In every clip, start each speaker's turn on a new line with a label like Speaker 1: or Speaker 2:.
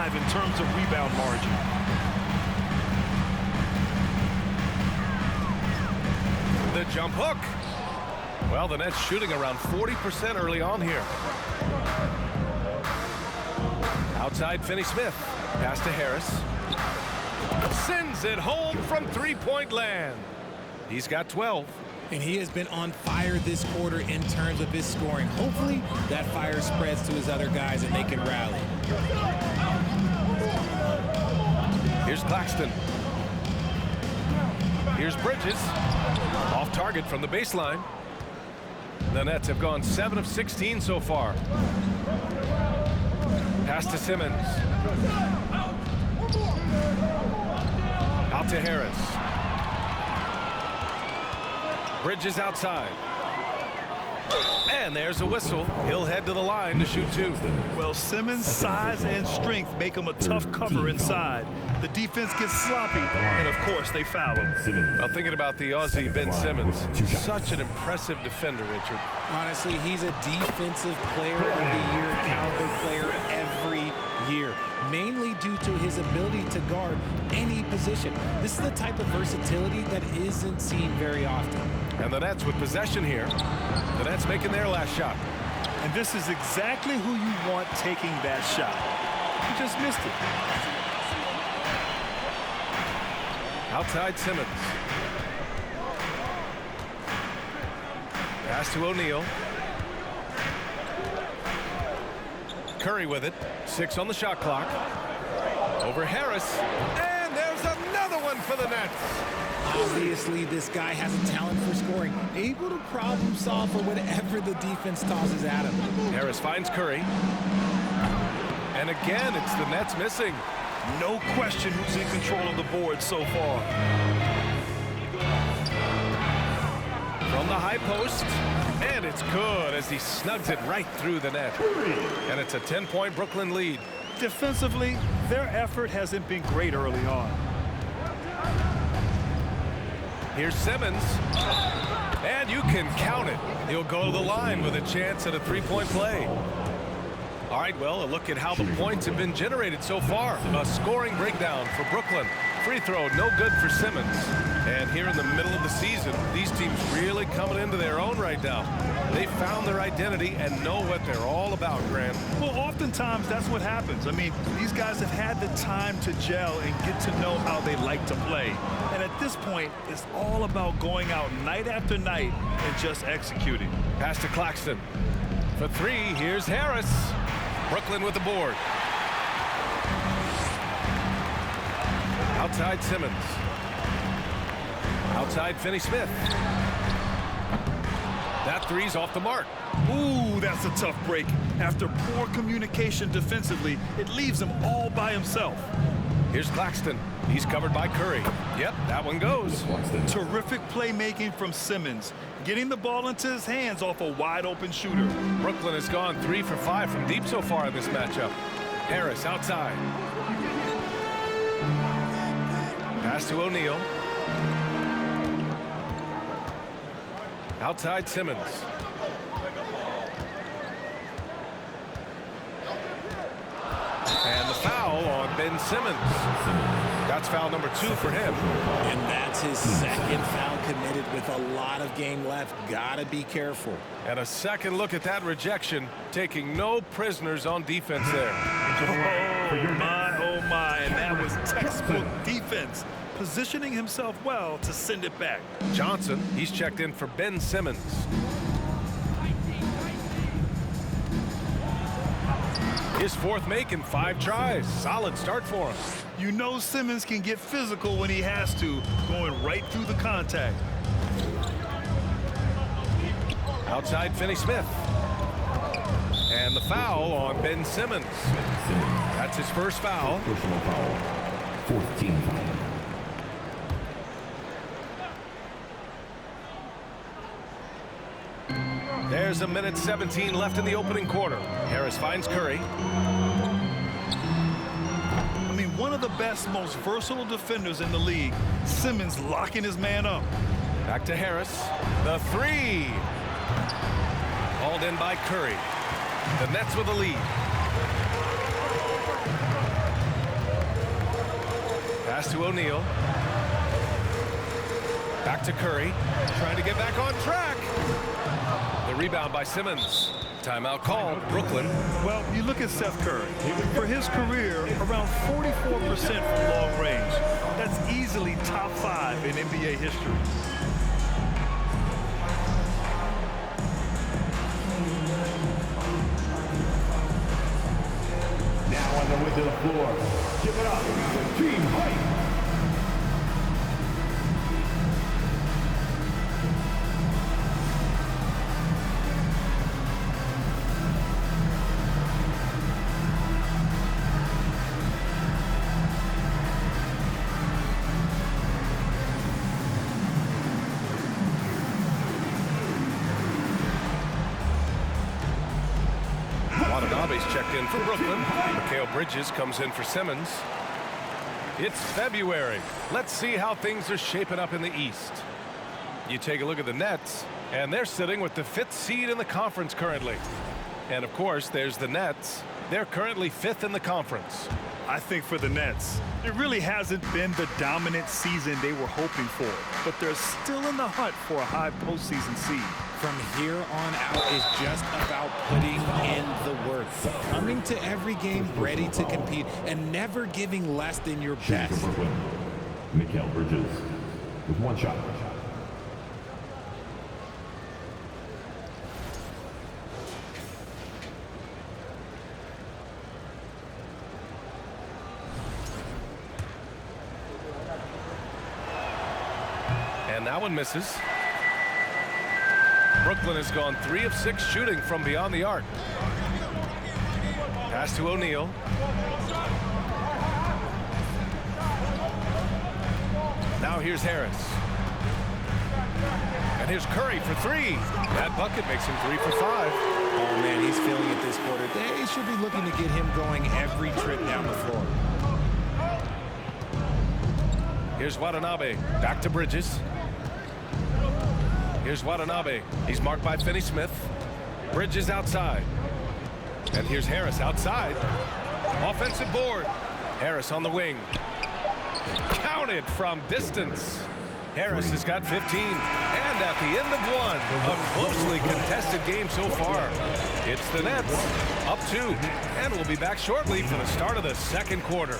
Speaker 1: 5 in terms of rebound margin.
Speaker 2: The jump hook. Well, the Nets shooting around 40% early on here. Outside, Finney-Smith. Pass to Harris. Sends it home from three-point land. He's got 12.
Speaker 3: And he has been on fire this quarter in terms of his scoring. Hopefully, that fire spreads to his other guys and they can rally.
Speaker 2: Here's Claxton. Here's Bridges. Off target from the baseline. The Nets have gone 7 of 16 so far. Pass to Simmons. Out to Harris. Bridges outside. And there's a whistle. He'll head to the line to shoot 2.
Speaker 1: Well, Simmons' size and strength make him a tough cover inside. The defense gets sloppy, and of course they foul him.
Speaker 2: Well, thinking about the Aussie Ben Simmons, such an impressive defender, Richard.
Speaker 3: Honestly, he's a defensive player of the year caliber player every year, mainly due to his ability to guard any position. This is the type of versatility that isn't seen very often.
Speaker 2: And the Nets with possession here. The Nets making their last shot.
Speaker 1: And this is exactly who you want taking that shot. He just missed it.
Speaker 2: Outside Simmons. Pass to O'Neal. Curry with it. 6 on the shot clock. Over Harris. And there's another one for the Nets.
Speaker 3: Obviously, this guy has a talent for scoring, able to problem solve for whatever the defense tosses at him.
Speaker 2: Harris finds Curry. And again, it's the Nets missing.
Speaker 1: No question who's in control of the board so far.
Speaker 2: From the high post. And it's good as he snugs it right through the net. And it's a 10-point Brooklyn lead.
Speaker 1: Defensively, their effort hasn't been great early on.
Speaker 2: Here's Simmons. And you can count it. He'll go to the line with a chance at a three-point play. All right, well, a look at how the points have been generated so far. A scoring breakdown for Brooklyn. Free throw, no good for Simmons. And here in the middle of the season, these teams really coming into their own right now. They found their identity and know what they're all about, Grant.
Speaker 1: Well, oftentimes that's what happens. I mean, these guys have had the time to gel and get to know how they like to play. And at this point, it's all about going out night after night and just executing.
Speaker 2: Pass to Claxton. For 3, here's Harris. Brooklyn with the board. Outside Simmons. Outside Finney-Smith. That three's off the mark.
Speaker 1: Ooh, that's a tough break. After poor communication defensively, it leaves him all by himself.
Speaker 2: Here's Claxton. He's covered by Curry. Yep, that one goes.
Speaker 1: Terrific playmaking from Simmons, getting the ball into his hands off a wide-open shooter.
Speaker 2: Brooklyn has gone 3 for 5 from deep so far in this matchup. Harris outside. Pass to O'Neal. Outside Simmons. And the foul on Ben Simmons. That's foul number 2 for him.
Speaker 3: And that's his second foul committed with a lot of game left. Gotta be careful.
Speaker 2: And a second look at that rejection, taking no prisoners on defense there.
Speaker 1: Oh my, and that was textbook defense. Positioning himself well to send it back.
Speaker 2: Johnson, he's checked in for Ben Simmons. His 4th make in 5 tries. Solid start for him.
Speaker 1: You know Simmons can get physical when he has to, going right through the contact.
Speaker 2: Outside Finney-Smith. And the foul on Ben Simmons. That's his first foul.
Speaker 4: Personal foul. 14 foul.
Speaker 2: There's a minute 17 left in the opening quarter. Harris finds Curry.
Speaker 1: I mean, one of the best, most versatile defenders in the league. Simmons locking his man up.
Speaker 2: Back to Harris. The 3. Hauled in by Curry. The Nets with the lead. Pass to O'Neal. Back to Curry. Trying to get back on track. The rebound by Simmons. Timeout called, Brooklyn.
Speaker 1: Well, you look at Seth Curry. For his career, around 44% from long range. That's easily top 5 in NBA history.
Speaker 4: Now on the way to the floor. Give it up for Team Hype.
Speaker 2: Watanabe's checked in for Brooklyn. Mikal Bridges comes in for Simmons. It's February. Let's see how things are shaping up in the East. You take a look at the Nets, and they're sitting with the 5th seed in the conference currently. And of course, there's the Nets. They're currently 5th in the conference.
Speaker 1: I think for the Nets, it really hasn't been the dominant season they were hoping for, but they're still in the hunt for a high postseason seed.
Speaker 3: From here on out is just about putting in the work, coming to every game ready to compete, and never giving less than your
Speaker 4: Shooting
Speaker 3: best.
Speaker 4: for Brooklyn. Mikal Bridges with one shot.
Speaker 2: And that one misses. Brooklyn has gone 3 of 6 shooting from beyond the arc. Pass to O'Neal. Now here's Harris. And here's Curry for 3. That bucket makes him 3 for 5.
Speaker 3: Oh, man, he's feeling it this quarter. They should be looking to get him going every trip down the floor.
Speaker 2: Here's Watanabe. Back to Bridges. Here's Watanabe. He's marked by Finney-Smith. Bridges outside. And here's Harris outside. Offensive board. Harris on the wing. Counted from distance. Harris has got 15. And at the end of one, a closely contested game so far. It's the Nets up 2. And we'll be back shortly for the start of the second quarter.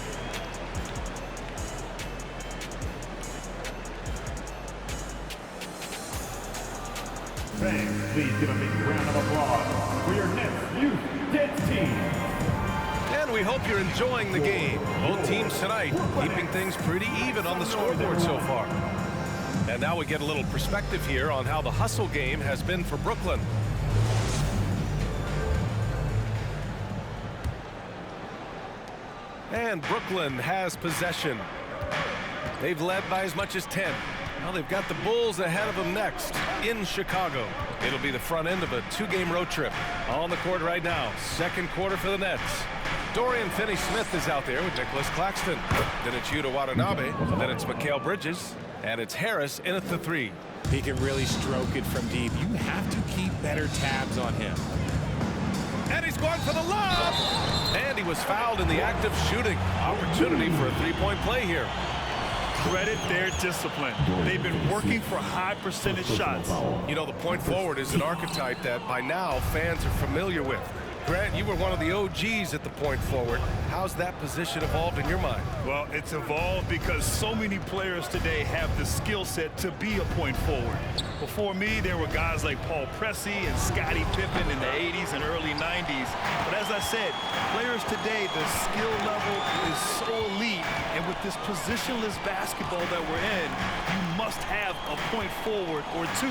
Speaker 4: Fans, please give a big round of applause for your Nets Youth Nets team.
Speaker 2: And we hope you're enjoying the game. Both teams tonight keeping things pretty even on the scoreboard so far. And now we get a little perspective here on how the hustle game has been for Brooklyn. And Brooklyn has possession. They've led by as much as 10. Now they've got the Bulls ahead of them next in Chicago. It'll be the front end of a 2-game road trip. On the court right now, second quarter for the Nets. Dorian Finney-Smith is out there with Nicholas Claxton. Then it's Yuta Watanabe. Then it's Mikal Bridges. And it's Harris in at the 3.
Speaker 3: He can really stroke it from deep. You have to keep better tabs on him.
Speaker 2: And he's going for the lob. And he was fouled in the act of shooting. Opportunity for a 3-point play here.
Speaker 1: Credit their discipline. They've been working for high percentage shots.
Speaker 2: You know, the point forward is an archetype that by now fans are familiar with. Grant, you were one of the OGs at the point forward. How's that position evolved in your mind?
Speaker 1: Well, it's evolved because so many players today have the skill set to be a point forward. Before me, there were guys like Paul Pressey and Scottie Pippen in the 80s and early 90s. But as I said, players today, the skill level is so elite. And with this positionless basketball that we're in, you must have a point forward or 2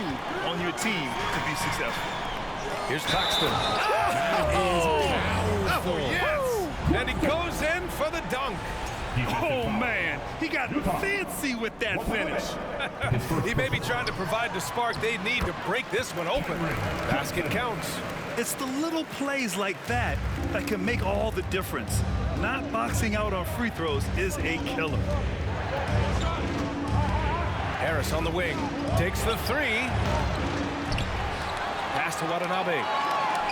Speaker 1: on your team to be successful.
Speaker 2: Here's Claxton.
Speaker 3: Powerful.
Speaker 2: Yes! And he goes in for the dunk.
Speaker 1: Oh, man. He got fancy with that finish.
Speaker 2: He may be trying to provide the spark they need to break this one open. Basket counts.
Speaker 1: It's the little plays like that that can make all the difference. Not boxing out on free throws is a killer.
Speaker 2: Harris on the wing. Takes the 3. Pass to Watanabe.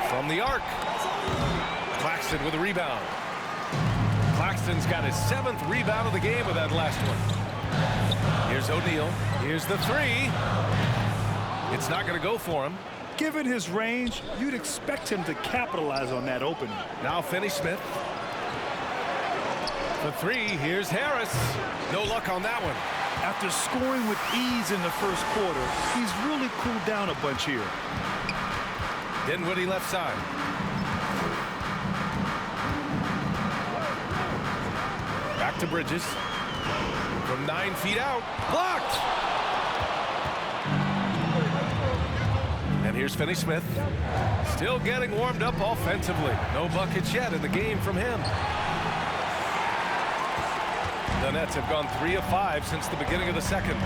Speaker 2: From the arc. Claxton with a rebound. Claxton's got his 7th rebound of the game with that last one. Here's O'Neal. Here's the three. It's not going to go for him.
Speaker 1: Given his range, you'd expect him to capitalize on that opening.
Speaker 2: Now Finney-Smith. For three, here's Harris. No luck on that one.
Speaker 1: After scoring with ease in the first quarter, he's really cooled down a bunch here.
Speaker 2: Dinwiddie left side. Back to Bridges. From 9 feet out. Blocked! And here's Finney-Smith. Still getting warmed up offensively. No buckets yet in the game from him. The Nets have gone 3 of 5 since the beginning of the second.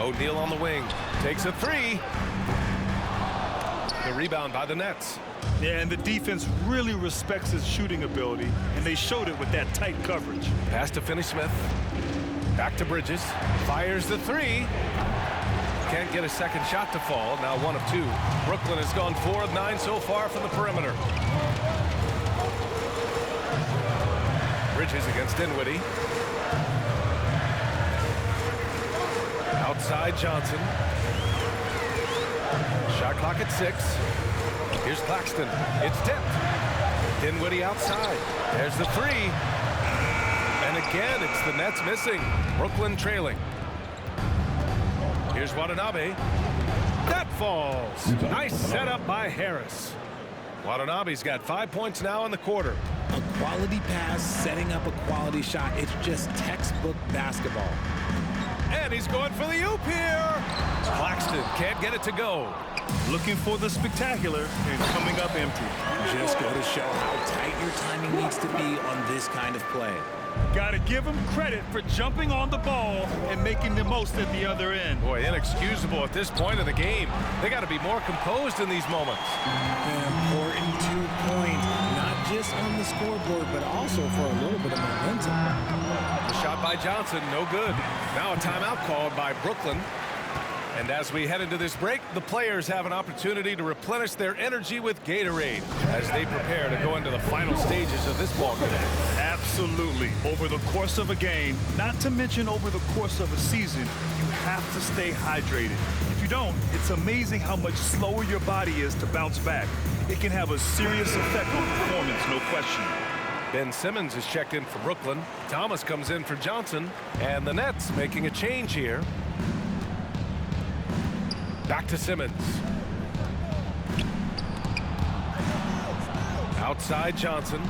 Speaker 2: O'Neal on the wing. Takes a three. The rebound by the Nets.
Speaker 1: Yeah, and the defense really respects his shooting ability, and they showed it with that tight coverage.
Speaker 2: Pass to Finney-Smith. Back to Bridges. Fires the three. Can't get a second shot to fall. Now 1 of 2. Brooklyn has gone 4 of 9 so far from the perimeter. Bridges against Dinwiddie. Outside Johnson. Shot clock at 6. Here's Claxton. It's tipped. Dinwiddie outside. There's the three. And again, it's the Nets missing. Brooklyn trailing. Here's Watanabe. That falls. Nice setup by Harris. Watanabe's got 5 points now in the quarter.
Speaker 3: A quality pass, setting up a quality shot. It's just textbook basketball.
Speaker 2: And he's going for the oop here. Claxton can't get it to go.
Speaker 1: Looking for the spectacular and coming up empty.
Speaker 3: Just go to show how tight your timing needs to be on this kind of play.
Speaker 1: Got to give him credit for jumping on the ball and making the most at the other end.
Speaker 2: Boy, inexcusable at this point of the game. They got to be more composed in these moments.
Speaker 3: An important 2-point, not just on the scoreboard, but also for a little bit of momentum.
Speaker 2: The shot by Johnson, no good. Now a timeout called by Brooklyn. And as we head into this break, the players have an opportunity to replenish their energy with Gatorade as they prepare to go into the final stages of this ball game.
Speaker 1: Absolutely. Over the course of a game, not to mention over the course of a season, you have to stay hydrated. If you don't, it's amazing how much slower your body is to bounce back. It can have a serious effect on performance, no question.
Speaker 2: Ben Simmons is checked in for Brooklyn. Thomas comes in for Johnson. And the Nets making a change here. Back to Simmons. Outside Johnson.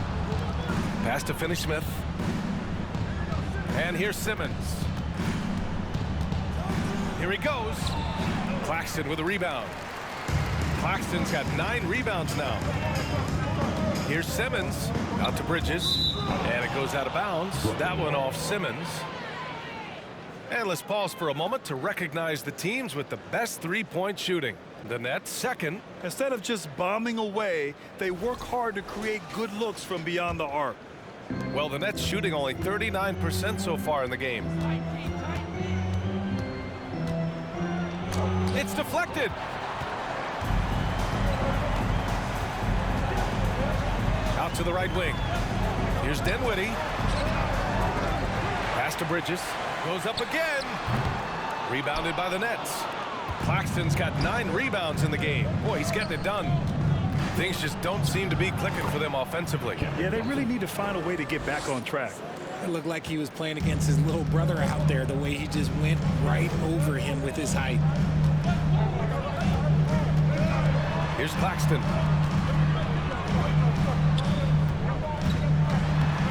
Speaker 2: Pass to Finney-Smith. And here's Simmons. Here he goes. Claxton with a rebound. Claxton's got 9 rebounds now. Here's Simmons. Out to Bridges. And it goes out of bounds. That one off Simmons. And let's pause for a moment to recognize the teams with the best three-point shooting. The Nets second.
Speaker 1: Instead of just bombing away, they work hard to create good looks from beyond the arc.
Speaker 2: Well, the Nets shooting only 39% so far in the game. It's deflected. Out to the right wing. Here's Dinwiddie. Pass to Bridges. Goes up again. Rebounded by the Nets. Claxton's got 9 rebounds in the game. Boy, he's getting it done. Things just don't seem to be clicking for them offensively.
Speaker 1: Yeah, they really need to find a way to get back on track.
Speaker 3: It looked like he was playing against his little brother out there, the way he just went right over him with his height.
Speaker 2: Here's Claxton.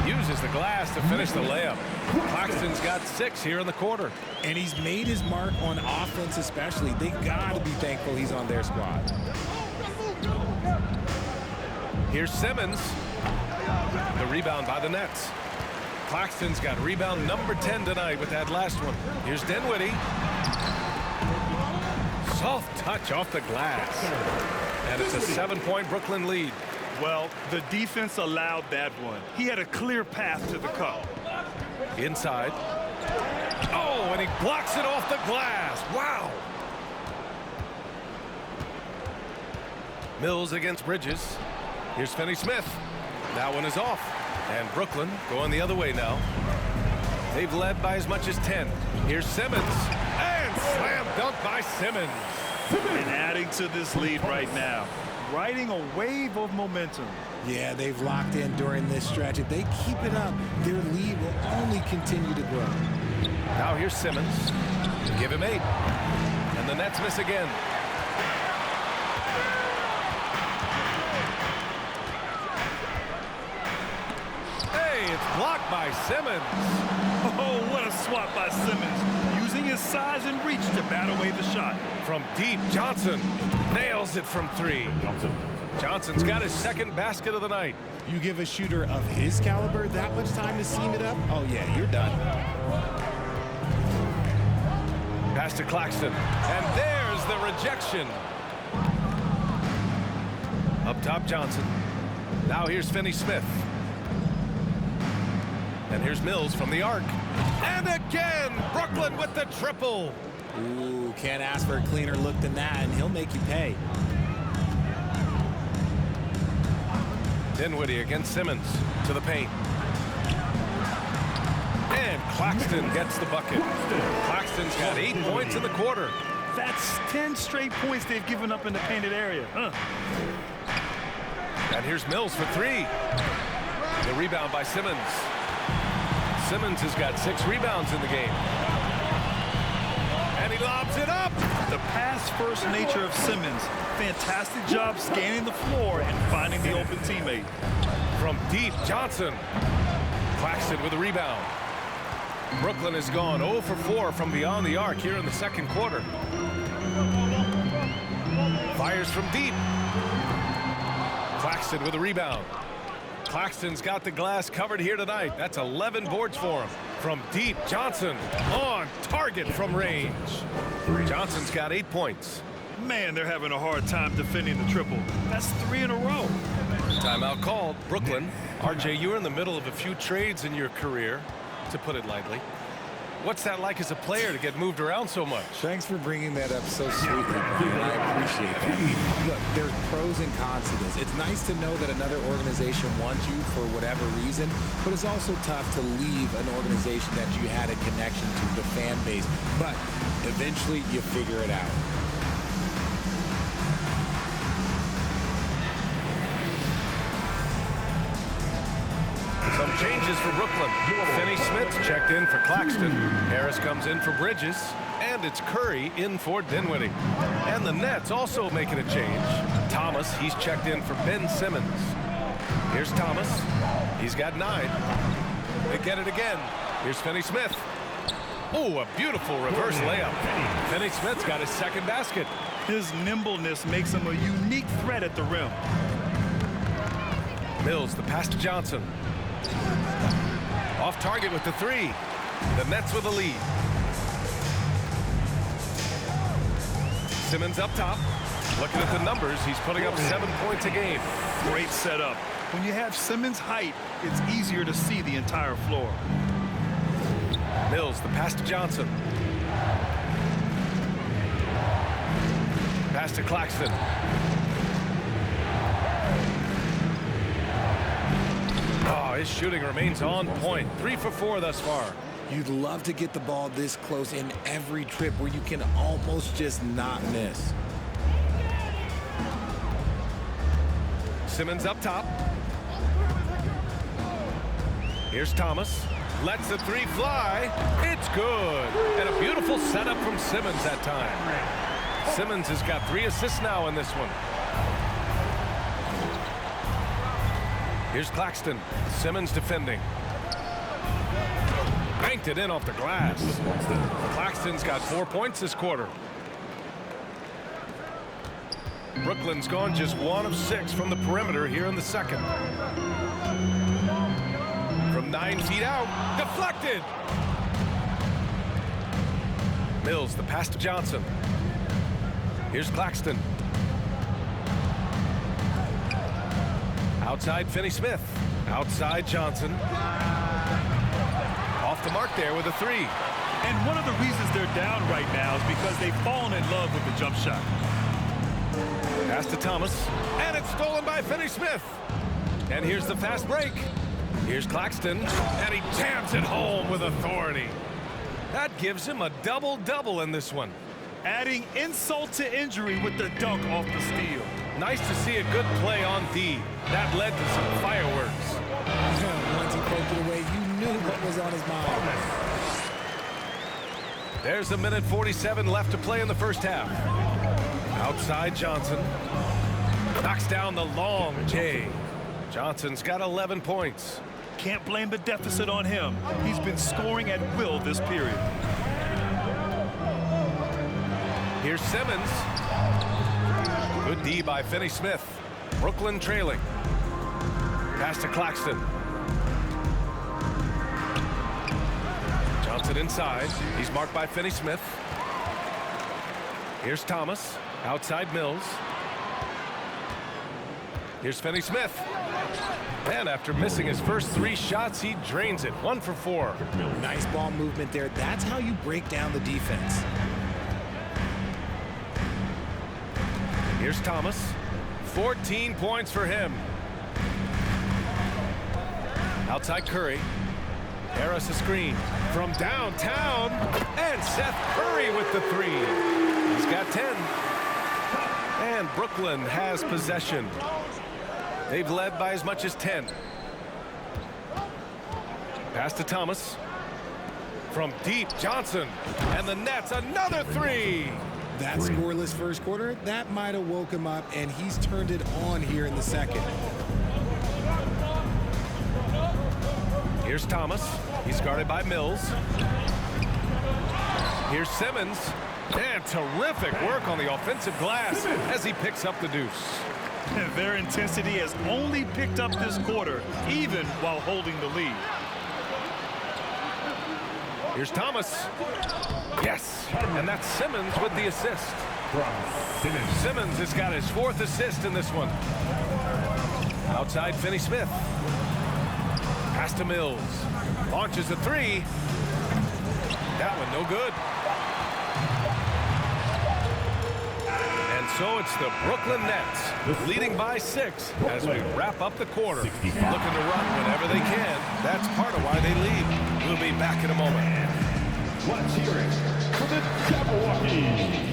Speaker 2: Uses the glass to finish the layup. Claxton's got 6 here in the quarter.
Speaker 3: And he's made his mark on offense especially. They got to be thankful he's on their squad.
Speaker 2: Here's Simmons. The rebound by the Nets. Claxton's got rebound number 10 tonight with that last one. Here's Dinwiddie. Soft touch off the glass. And it's a 7-point Brooklyn lead.
Speaker 1: Well, the defense allowed that one. He had a clear path to the cup.
Speaker 2: Inside. Oh, and he blocks it off the glass. Wow. Mills against Bridges. Here's Finney-Smith. That one is off. And Brooklyn going the other way now. They've led by as much as 10. Here's Simmons. And slam dunk by Simmons.
Speaker 1: And adding to this lead right now. Riding a wave of momentum.
Speaker 3: Yeah, they've locked in during this stretch. If they keep it up, their lead will only continue to grow.
Speaker 2: Now here's Simmons. Give him 8. And the Nets miss again. Hey, it's blocked by Simmons.
Speaker 1: Oh, what a swat by Simmons. Using his size and reach to bat away the shot.
Speaker 2: From deep, Johnson nails it from 3. Johnson's got his second basket of the night.
Speaker 3: You give a shooter of his caliber that much time to seam it up, oh yeah, you're done.
Speaker 2: Pass to Claxton. And there's the rejection. Up top, Johnson. Now here's Finney-Smith. And here's Mills from the arc. And again, Brooklyn with the triple.
Speaker 3: Ooh, can't ask for a cleaner look than that, and he'll make you pay.
Speaker 2: Dinwiddie against Simmons to the paint. And Claxton gets the bucket. Claxton's got 8 points in the quarter.
Speaker 1: That's 10 straight points they've given up in the painted area.
Speaker 2: And here's Mills for 3. The rebound by Simmons. Simmons has got 6 rebounds in the game. And he lobs it up.
Speaker 1: The pass-first nature of Simmons. Fantastic job scanning the floor and finding the open teammate.
Speaker 2: From deep, Johnson. Claxton with a rebound. Brooklyn has gone 0 for 4 from beyond the arc here in the second quarter. Fires from deep. Claxton with a rebound. Claxton's got the glass covered here tonight. That's 11 boards for him. From deep, Johnson on target from range. Johnson's got 8 points.
Speaker 1: Man, they're having a hard time defending the triple. That's 3 in a row.
Speaker 2: Timeout called. Brooklyn. RJ, you're in the middle of a few trades in your career, to put it lightly. What's that like as a player to get moved around so much?
Speaker 3: Thanks for bringing that up so sweetly, Brian. I appreciate that. Look, there's pros and cons to this. It's nice to know that another organization wants you for whatever reason, but it's also tough to leave an organization that you had a connection to, the fan base. But eventually, you figure it out.
Speaker 2: Some changes for Brooklyn. Finney-Smith checked in for Claxton. Harris comes in for Bridges. And it's Curry in for Dinwiddie. And the Nets also making a change. Thomas, he's checked in for Ben Simmons. Here's Thomas. He's got 9. They get it again. Here's Finney-Smith. Oh, a beautiful reverse layup. Finney-Smith's got his second basket.
Speaker 1: His nimbleness makes him a unique threat at the rim.
Speaker 2: Mills, the pass to Johnson. Off target with the 3. The Nets with the lead. Simmons up top. Looking at the numbers, he's putting up 7 points a game.
Speaker 1: Great setup. When you have Simmons' height, it's easier to see the entire floor.
Speaker 2: Mills, the pass to Johnson. Pass to Claxton. Oh, his shooting remains on point. 3 for 4 thus far.
Speaker 3: You'd love to get the ball this close in every trip where you can almost just not miss.
Speaker 2: Simmons up top. Here's Thomas. Lets the 3 fly. It's good. And a beautiful setup from Simmons that time. Simmons has got 3 assists now in this one. Here's Claxton. Simmons defending. Banked it in off the glass. Claxton's got 4 points this quarter. Brooklyn's gone just 1 of 6 from the perimeter here in the second. From 9 feet out. Deflected. Mills, the pass to Johnson. Here's Claxton. Outside Finney-Smith. Outside Johnson. Off the mark there with a 3.
Speaker 1: And one of the reasons they're down right now is because they've fallen in love with the jump shot.
Speaker 2: Pass to Thomas. And it's stolen by Finney-Smith. And here's the fast break. Here's Claxton, and he jams it home with authority. That gives him a double-double in this one.
Speaker 1: Adding insult to injury with the dunk off the steal.
Speaker 2: Nice to see a good play on D. That led to some fireworks.
Speaker 3: Once he poked it away, you knew what was on his mind.
Speaker 2: There's 1:47 left to play in the first half. Outside Johnson. Knocks down the long J. Johnson's got 11 points.
Speaker 1: Can't blame the deficit on him. He's been scoring at will this period.
Speaker 2: Here's Simmons. Good D by Finney-Smith. Brooklyn trailing. Pass to Claxton. Johnson inside. He's marked by Finney-Smith. Here's Thomas. Outside Mills. Here's Finney-Smith. And after missing his first 3 shots, he drains it. 1 for 4.
Speaker 3: Nice ball movement there. That's how you break down the defense.
Speaker 2: Here's Thomas. 14 points for him. Outside Curry. Harris a screen from downtown. And Seth Curry with the 3. He's got 10. And Brooklyn has possession. They've led by as much as 10. Pass to Thomas. From deep, Johnson. And the Nets, another 3.
Speaker 3: That scoreless first quarter, that might have woke him up, and he's turned it on here in the second.
Speaker 2: Here's Thomas. He's guarded by Mills. Here's Simmons. And terrific work on the offensive glass as he picks up the deuce.
Speaker 1: Their intensity has only picked up this quarter, even while holding the lead.
Speaker 2: Here's Thomas. Yes, and that's Simmons with the assist. Simmons has got his 4th assist in this one. Outside Finney-Smith. Pass to Mills. Launches a 3. That one no good. And so it's the Brooklyn Nets leading by 6 as we wrap up the quarter. Looking to run whenever they can. That's part of why they lead. We'll be back in a moment.
Speaker 4: Let's hear it for the Jabberwockies.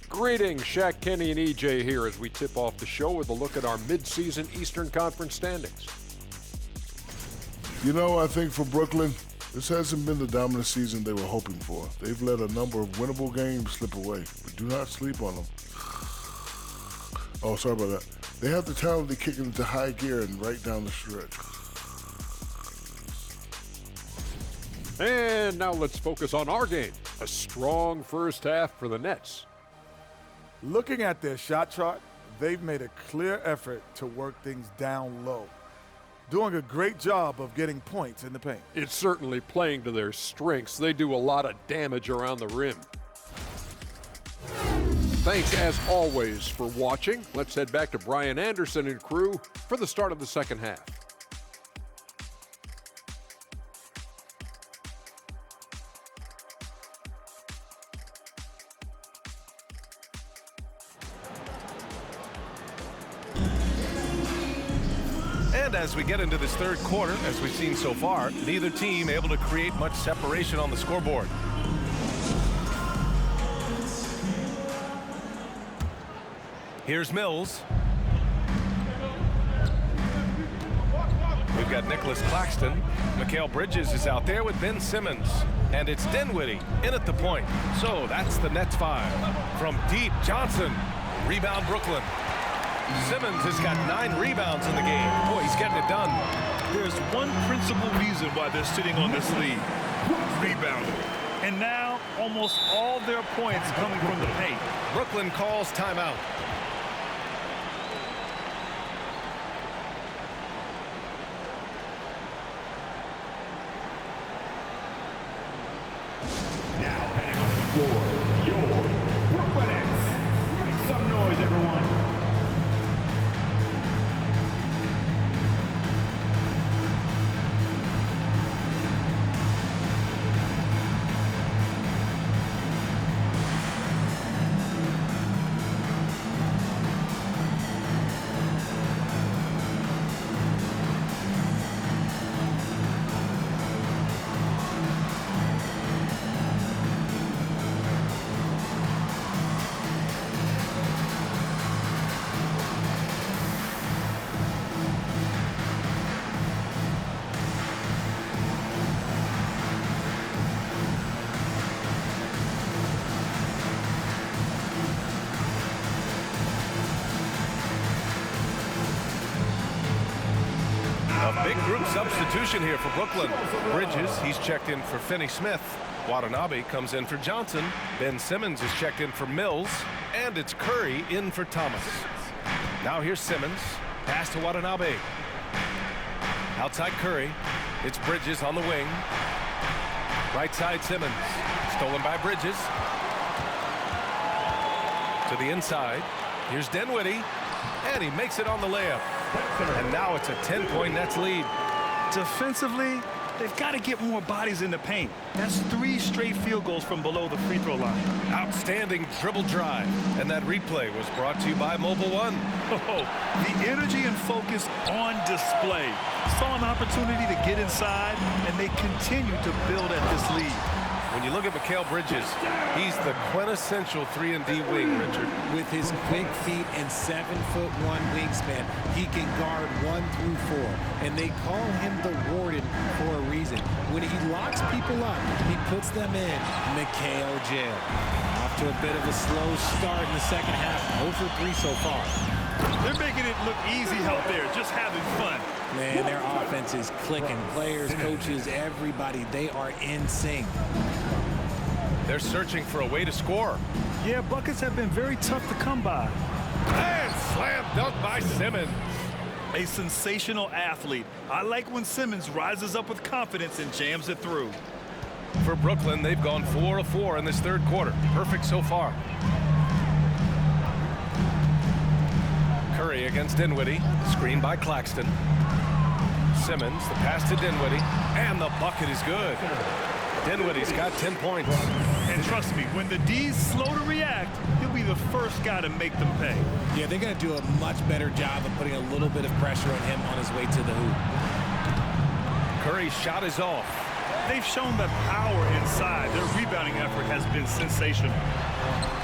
Speaker 5: Greetings, Shaq, Kenny, and EJ here as we tip off the show with a look at our midseason Eastern Conference standings.
Speaker 6: You know, I think for Brooklyn, this hasn't been the dominant season they were hoping for. They've let a number of winnable games slip away, but do not sleep on them. Oh, sorry about that. They have the talent to kick it into high gear and right down the stretch.
Speaker 5: And now let's focus on our game. A strong first half for the Nets.
Speaker 7: Looking at their shot chart, they've made a clear effort to work things down low, doing a great job of getting points in the paint.
Speaker 5: It's certainly playing to their strengths. They do a lot of damage around the rim. Thanks, as always, for watching. Let's head back to Brian Anderson and crew for the start of the second half.
Speaker 2: And as we get into this third quarter, as we've seen so far, neither team able to create much separation on the scoreboard. Here's Mills. We've got Nicholas Claxton. Mikal Bridges is out there with Ben Simmons. And it's Dinwiddie in at the point. So that's the Nets 5. From deep, Johnson. Rebound, Brooklyn. Simmons has got 9 rebounds in the game. Boy, he's getting it done.
Speaker 1: There's one principal reason why they're sitting on this lead. Rebounding. And now almost all their points coming from the paint.
Speaker 2: Brooklyn calls timeout.
Speaker 4: Your Brooklyn Nets. Make some noise, everyone.
Speaker 2: A big group substitution here for Brooklyn. Bridges, he's checked in for Finney Smith. Watanabe comes in for Johnson. Ben Simmons is checked in for Mills. And it's Curry in for Thomas. Now here's Simmons. Pass to Watanabe. Outside Curry. It's Bridges on the wing. Right side Simmons. Stolen by Bridges. To the inside. Here's Dinwiddie. And he makes it on the layup. And now it's a 10-point Nets lead.
Speaker 1: Defensively, they've got to get more bodies in the paint. That's 3 straight field goals from below the free throw line.
Speaker 2: Outstanding dribble drive. And that replay was brought to you by Mobile One.
Speaker 1: Oh, the energy and focus on display. Saw an opportunity to get inside, and they continue to build at this lead.
Speaker 2: When you look at Mikal Bridges, he's the quintessential 3-and-D wing, Richard.
Speaker 3: With his quick feet and 7'1" wingspan, he can guard 1 through 4. And they call him the Warden for a reason. When he locks people up, he puts them in Mikal jail. Off to a bit of a slow start in the second half. 0 for 3 so far.
Speaker 1: They're making it look easy out there, just having fun.
Speaker 3: Man, their offense is clicking. Players, coaches, everybody, they are in sync.
Speaker 2: They're searching for a way to score.
Speaker 1: Yeah, buckets have been very tough to come by.
Speaker 2: And slam dunk by Simmons.
Speaker 1: A sensational athlete. I like when Simmons rises up with confidence and jams it through.
Speaker 2: For Brooklyn, they've gone 4 of 4 in this third quarter. Perfect so far. Curry against Dinwiddie. Screen by Claxton. Simmons, the pass to Dinwiddie. And the bucket is good. Dinwiddie's got 10 points.
Speaker 1: And trust me, when the D's slow to react, he'll be the first guy to make them pay.
Speaker 3: Yeah, they're going to do a much better job of putting a little bit of pressure on him on his way to the hoop.
Speaker 2: Curry's shot is off.
Speaker 1: They've shown that power inside. Their rebounding effort has been sensational.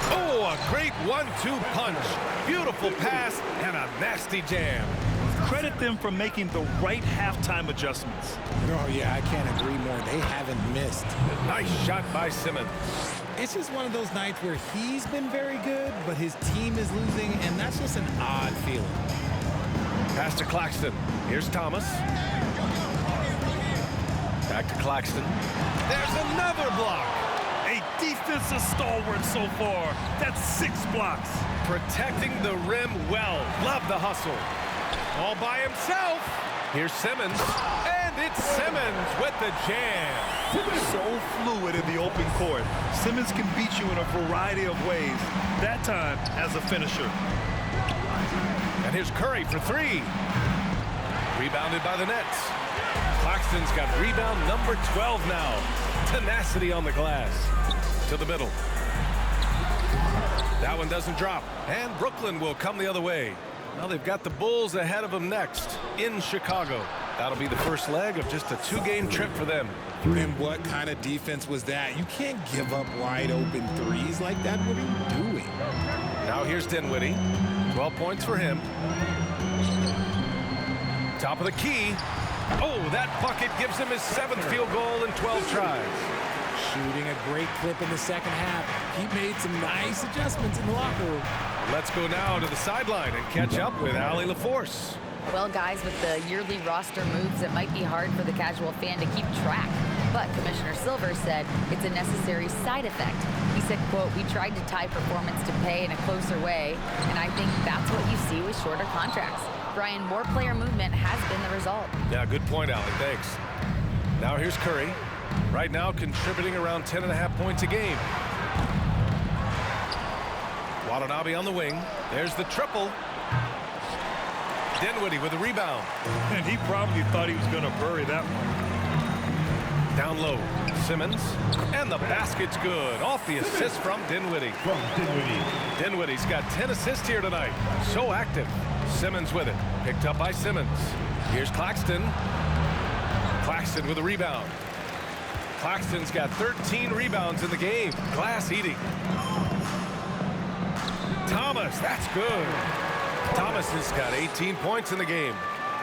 Speaker 2: Oh, a great 1-2 punch. Beautiful pass and a nasty jam.
Speaker 1: Credit them for making the right halftime adjustments.
Speaker 3: Oh, yeah, I can't agree more. They haven't missed.
Speaker 2: Nice shot by Simmons.
Speaker 3: It's just one of those nights where he's been very good, but his team is losing, and that's just an odd feeling.
Speaker 2: Pass to Claxton. Here's Thomas. Back to Claxton. There's another block.
Speaker 1: A defensive stalwart so far. That's 6 blocks.
Speaker 2: Protecting the rim well. Love the hustle. All by himself. Here's Simmons. And it's Simmons with the jam.
Speaker 1: So fluid in the open court. Simmons can beat you in a variety of ways. That time as a finisher.
Speaker 2: And here's Curry for 3. Rebounded by the Nets. Claxton's got rebound number 12 now. Tenacity on the glass. To the middle. That one doesn't drop. And Brooklyn will come the other way. Well, they've got the Bulls ahead of them next in Chicago. That'll be the first leg of just a 2-game trip for them.
Speaker 3: And what kind of defense was that? You can't give up wide open threes like that. What are you doing?
Speaker 2: Now here's Dinwiddie. 12 points for him. Top of the key. Oh, that bucket gives him his 7th field goal in 12 tries.
Speaker 3: Shooting a great clip in the second half. He made some nice adjustments in the locker room.
Speaker 2: Let's go now to the sideline and catch up with Allie LaForce.
Speaker 8: Well, guys, with the yearly roster moves, it might be hard for the casual fan to keep track. But Commissioner Silver said it's a necessary side effect. He said, quote, "We tried to tie performance to pay in a closer way, and I think that's what you see with shorter contracts." Brian, more player movement has been the result.
Speaker 2: Yeah, good point, Allie. Thanks. Now here's Curry. Right now contributing around 10.5 points a game. Watanabe on the wing. There's the triple. Dinwiddie with a rebound.
Speaker 1: And he probably thought he was going to bury that one.
Speaker 2: Down low, Simmons. And the basket's good. Off the assist from Dinwiddie. Dinwiddie's got 10 assists here tonight. So active. Simmons with it. Picked up by Simmons. Here's Claxton. Claxton with a rebound. Claxton's got 13 rebounds in the game. Glass eating. Thomas, that's good. Thomas has got 18 points in the game.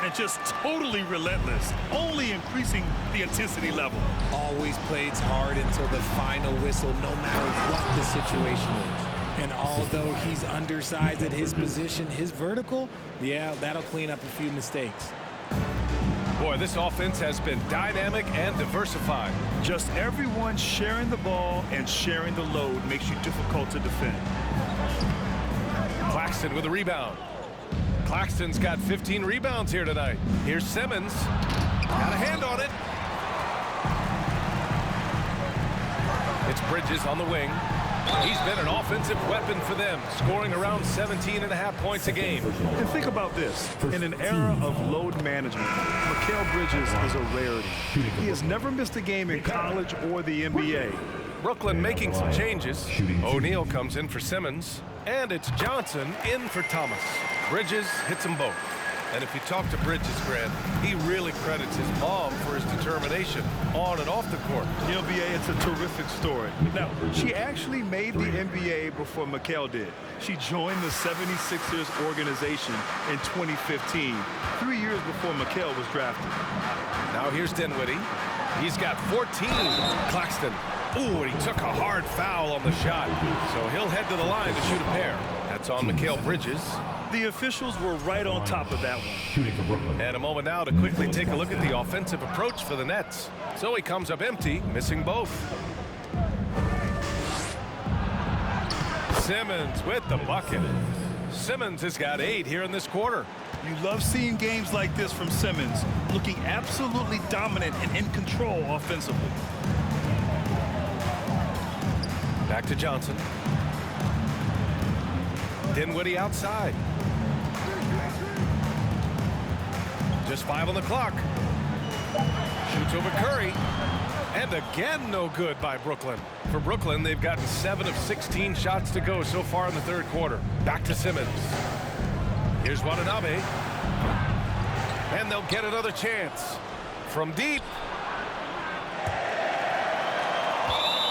Speaker 1: And just totally relentless, only increasing the intensity level.
Speaker 3: Always plays hard until the final whistle, no matter what the situation is. And although he's undersized at his position, his vertical, yeah, that'll clean up a few mistakes.
Speaker 2: Boy, this offense has been dynamic and diversified.
Speaker 1: Just everyone sharing the ball and sharing the load makes you difficult to defend.
Speaker 2: Claxton with a rebound. Claxton's got 15 rebounds here tonight. Here's Simmons. Got a hand on it. It's Bridges on the wing. He's been an offensive weapon for them, scoring around 17.5 points a game.
Speaker 1: And think about this. In an era of load management, Mikal Bridges is a rarity. He has never missed a game in college or the NBA.
Speaker 2: Brooklyn making some changes. O'Neal comes in for Simmons. And it's Johnson in for Thomas. Bridges hits them both. And if you talk to Bridges, Grant, he really credits his mom for his determination on and off the court.
Speaker 1: You know, BA, it's a terrific story. Now, she actually made the NBA before Mikal did. She joined the 76ers organization in 2015, 3 years before Mikal was drafted.
Speaker 2: Now here's Dinwiddie. He's got 14. Claxton. Ooh, and he took a hard foul on the shot. So he'll head to the line to shoot a pair. That's on Mikal Bridges.
Speaker 1: The officials were right on top of that one.
Speaker 2: And a moment now to quickly take a look at the offensive approach for the Nets. So he comes up empty, missing both. Simmons with the bucket. Simmons has got 8 here in this quarter.
Speaker 1: You love seeing games like this from Simmons, looking absolutely dominant and in control offensively.
Speaker 2: Back to Johnson. Dinwiddie outside. Just 5 on the clock. Shoots over Curry. And again, no good by Brooklyn. For Brooklyn, they've gotten 7 of 16 shots to go so far in the third quarter. Back to Simmons. Here's Watanabe. And they'll get another chance. From deep.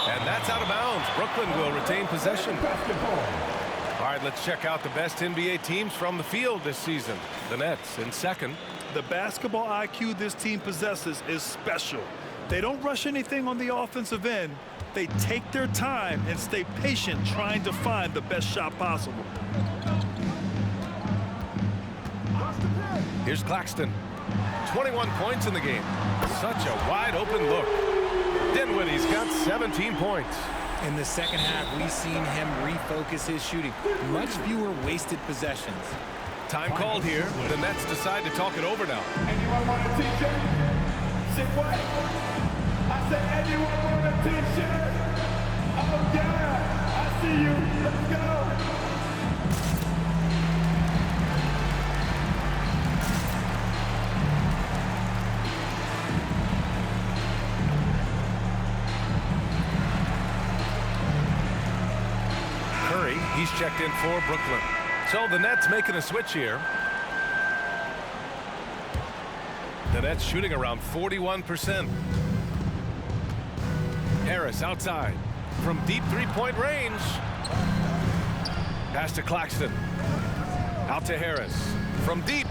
Speaker 2: And that's out of bounds. Brooklyn will retain possession. All right, let's check out the best NBA teams from the field this season. The Nets in second.
Speaker 1: The basketball IQ this team possesses is special. They don't rush anything on the offensive end. They take their time and stay patient trying to find the best shot possible.
Speaker 2: Here's Claxton. 21 points in the game. Such a wide open look. Dinwiddie's got 17 points.
Speaker 3: In the second half, we've seen him refocus his shooting. Much fewer wasted possessions.
Speaker 2: Time called here. The Nets decide to talk it over now.
Speaker 4: Anyone want a t-shirt? Say what? I said, anyone want a t-shirt? Oh, yeah. I see you. Let's go.
Speaker 2: He's checked in for Brooklyn. So the Nets making a switch here. Nets shooting around 41%. Harris outside from deep three-point range. Pass to Claxton. Out to Harris from deep.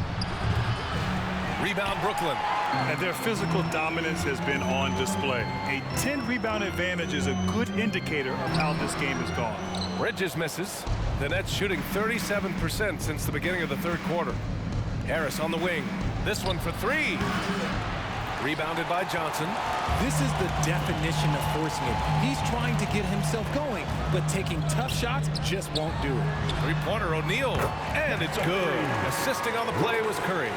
Speaker 2: Rebound Brooklyn.
Speaker 1: And their physical dominance has been on display. A 10-rebound advantage is a good indicator of how this game has gone.
Speaker 2: Bridges misses. The Nets shooting 37% since the beginning of the third quarter. Harris on the wing. This one for three. Rebounded by Johnson.
Speaker 3: This is the definition of forcing it. He's trying to get himself going, but taking tough shots just won't do it.
Speaker 2: Three-pointer O'Neal, and it's good. Assisting on the play was Curry.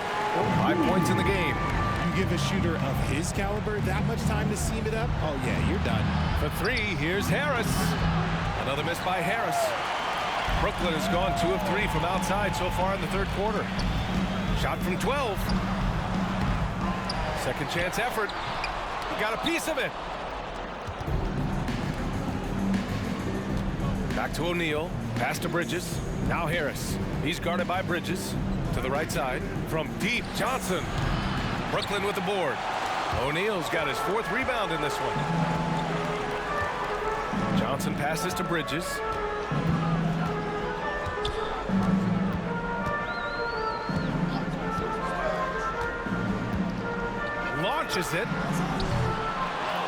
Speaker 2: 5 points in the game.
Speaker 3: You give a shooter of his caliber that much time to seam it up, oh yeah, you're done.
Speaker 2: For three, here's Harris. Another miss by Harris. Brooklyn has gone 2 of 3 from outside so far in the third quarter. Shot from 12. Second chance effort. He got a piece of it. Back to O'Neal. Pass to Bridges. Now Harris. He's guarded by Bridges. To the right side. From deep, Johnson. Brooklyn with the board. O'Neal's got his 4th rebound in this one. Johnson passes to Bridges. Launches it.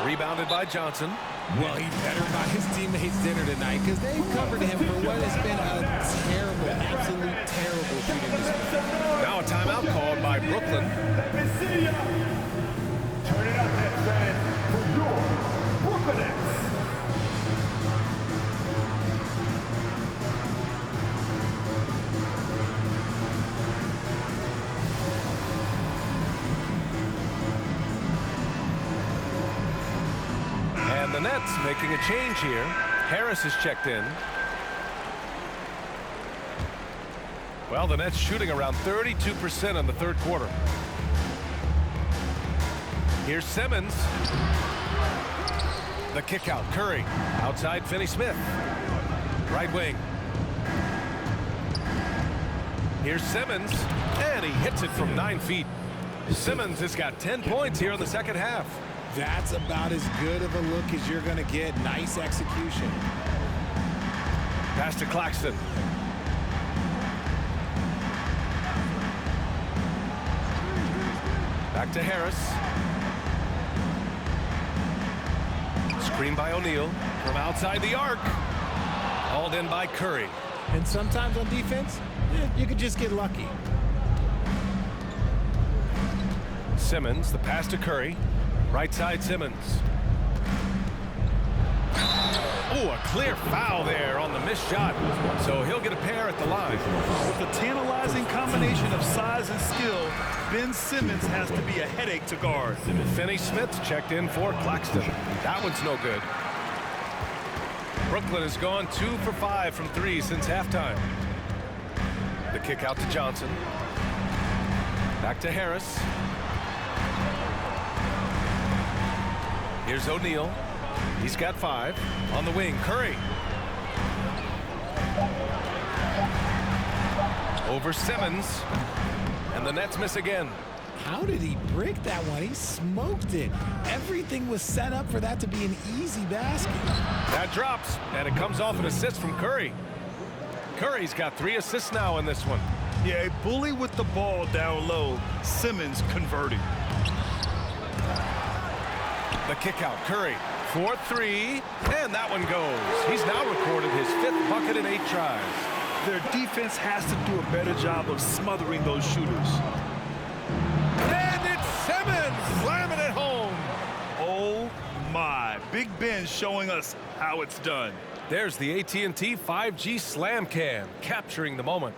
Speaker 2: Rebounded by Johnson.
Speaker 3: Well, he better buy his teammates dinner tonight because they've covered him for what has been a terrible, absolute terrible shooting display.
Speaker 2: Now a timeout called by Brooklyn.
Speaker 4: Let me see ya. Turn it up, Nets fans, for your Brooklyn Nets.
Speaker 2: And the Nets making a change here. Harris is checked in. Well, the Nets shooting around 32% in the third quarter. Here's Simmons. The kick out. Curry. Outside Finney-Smith. Right wing. Here's Simmons. And he hits it from 9 feet. Simmons has got 10 points here in the second half.
Speaker 3: That's about as good of a look as you're going to get. Nice execution.
Speaker 2: Pass to Claxton. Back to Harris. Screen by O'Neal from outside the arc. Hauled in by Curry.
Speaker 3: And sometimes on defense, you could just get lucky.
Speaker 2: Simmons, the pass to Curry. Right side Simmons. Oh, a clear foul there on the missed shot. So he'll get a pair at the line.
Speaker 1: With a tantalizing combination of size and skill, Ben Simmons has to be a headache to guard.
Speaker 2: Finney-Smith checked in for Claxton. That one's no good. Brooklyn has gone 2 for 5 from 3 since halftime. The kick out to Johnson. Back to Harris. Here's O'Neal. He's got 5. On the wing, Curry. Over Simmons. And the Nets miss again.
Speaker 3: How did he brick that one? He smoked it. Everything was set up for that to be an easy basket.
Speaker 2: That drops, and it comes off an assist from Curry. Curry's got 3 assists now in this one.
Speaker 1: Yeah, a bully with the ball down low. Simmons converting.
Speaker 2: The kick out, Curry. 4-3, and that one goes. He's now recorded his 5th bucket in 8 tries.
Speaker 1: Their defense has to do a better job of smothering those shooters.
Speaker 2: And it's Simmons slamming it home.
Speaker 1: Oh my, Big Ben showing us how it's done.
Speaker 2: There's the AT&T 5G Slam Cam capturing the moment.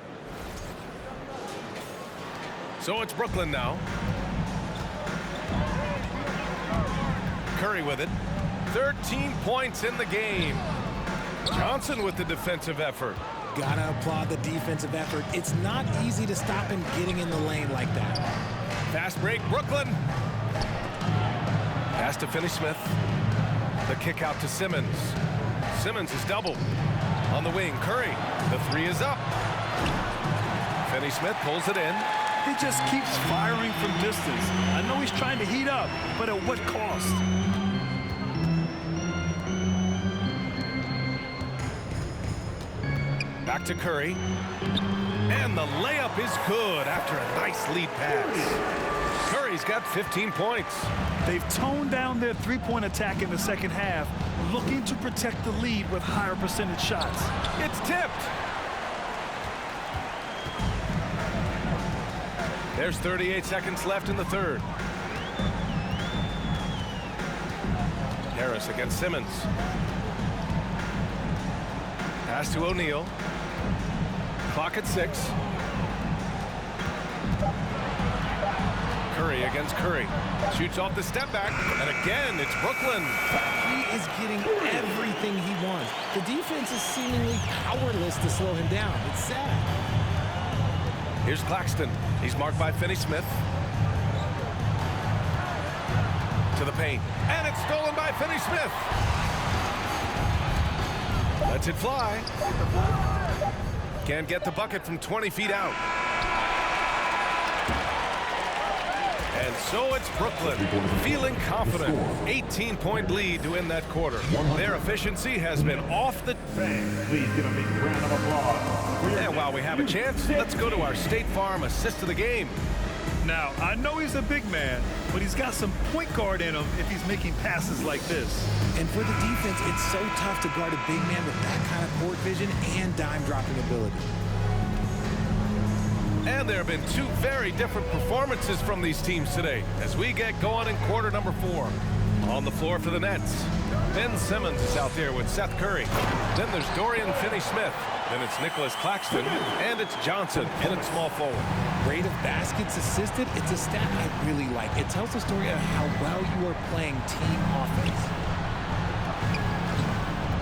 Speaker 2: So it's Brooklyn now. Curry with it. 13 points in the game. Johnson with the defensive effort.
Speaker 3: Gotta applaud the defensive effort. It's not easy to stop him getting in the lane like that.
Speaker 2: Fast break, Brooklyn. Pass to Finney-Smith. The kick out to Simmons. Simmons is doubled. On the wing, Curry. The 3 is up. Finney-Smith pulls it in.
Speaker 1: He just keeps firing from distance. I know he's trying to heat up, but at what cost?
Speaker 2: Back to Curry. And the layup is good after a nice lead pass. Curry's got 15 points.
Speaker 1: They've toned down their three-point attack in the second half, looking to protect the lead with higher percentage shots.
Speaker 2: It's tipped. There's 38 seconds left in the third. Harris against Simmons. Pass to O'Neal. Clock at 6. Curry against Curry. Shoots off the step back. And again, it's Brooklyn.
Speaker 3: He is getting everything he wants. The defense is seemingly powerless to slow him down. It's sad.
Speaker 2: Here's Claxton. He's marked by Finney-Smith. To the paint. And it's stolen by Finney-Smith. Lets it fly. Can't get the bucket from 20 feet out. And so it's Brooklyn, feeling confident. 18-point lead to end that quarter. Their efficiency has been off the...
Speaker 4: Please give a big round of applause.
Speaker 2: And while we have a chance, let's go to our State Farm assist of the game.
Speaker 1: Now, I know he's a big man, but he's got some point guard in him if he's making passes like this.
Speaker 3: And for the defense, it's so tough to guard a big man with that kind of court vision and dime-dropping ability.
Speaker 2: And there have been two very different performances from these teams today as we get going in quarter number 4. On the floor for the Nets, Ben Simmons is out there with Seth Curry. Then there's Dorian Finney-Smith. Then it's Nicholas Claxton. And it's Johnson in at small forward.
Speaker 3: Rate of baskets assisted, it's a stat I really like. It tells the story of how well you are playing team offense.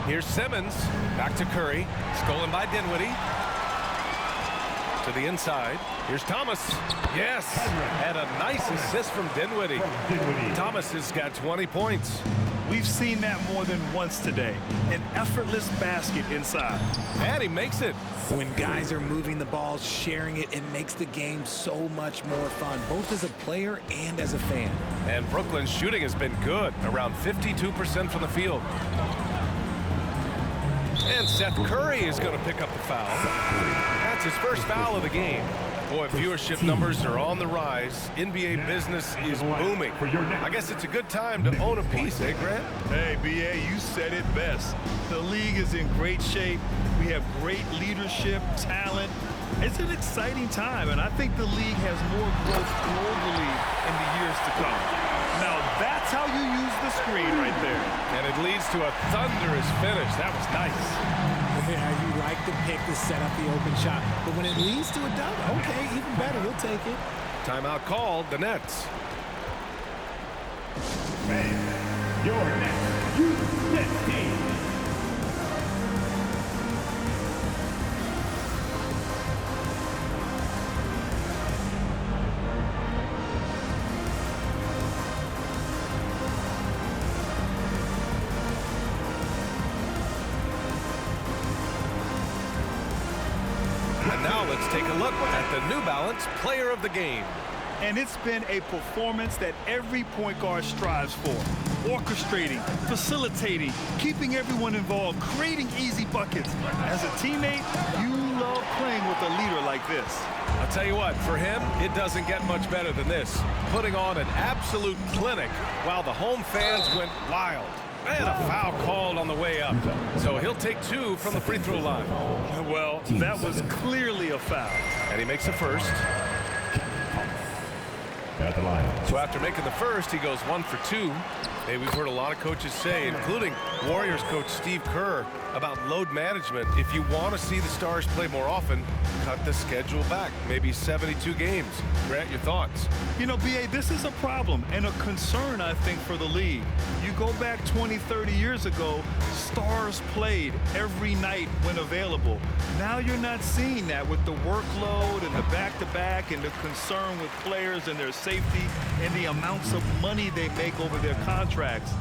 Speaker 2: Here's Simmons. Back to Curry. Stolen by Dinwiddie. To the inside. Here's Thomas. Yes. And a nice assist from Dinwiddie. Thomas has got 20 points.
Speaker 1: We've seen that more than once today. An effortless basket inside.
Speaker 2: And he makes it.
Speaker 3: When guys are moving the ball, sharing it, it makes the game so much more fun, both as a player and as a fan.
Speaker 2: And Brooklyn's shooting has been good, around 52% from the field. And Seth Curry is going to pick up the foul. That's his first foul of the game. Boy, viewership numbers are on the rise. NBA business is booming. I guess it's a good time to own a piece, eh, Grant?
Speaker 1: Hey, B.A., you said it best. The league is in great shape. We have great leadership, talent. It's an exciting time, and I think the league has more growth globally in the years to come. Now, that's how you use the screen right there.
Speaker 2: And it leads to a thunderous finish. That was nice.
Speaker 3: Yeah, you like the pick to set up the open shot, but when it leads to a dunk, okay, even better, we'll take it.
Speaker 2: Timeout called, the Nets.
Speaker 4: Man, your next Nets team.
Speaker 2: And now let's take a look at the New Balance Player of the Game.
Speaker 1: And it's been a performance that every point guard strives for. Orchestrating, facilitating, keeping everyone involved, creating easy buckets. As a teammate, you love playing with a leader like this.
Speaker 2: I'll tell you what, for him, it doesn't get much better than this. Putting on an absolute clinic while the home fans went wild. And a foul called on the way up. So he'll take 2 from the free throw line.
Speaker 1: Well, that was clearly a foul.
Speaker 2: And he makes the first.
Speaker 4: At the line.
Speaker 2: So after making the first, he goes 1 for 2. Hey, we've heard a lot of coaches say, including Warriors coach Steve Kerr, about load management. If you want to see the Stars play more often, cut the schedule back, maybe 72 games. Grant, your thoughts?
Speaker 1: You know, B.A., this is a problem and a concern, I think, for the league. You go back 20, 30 years ago, Stars played every night when available. Now you're not seeing that with the workload and the back-to-back and the concern with players and their safety and the amounts of money they make over their contracts.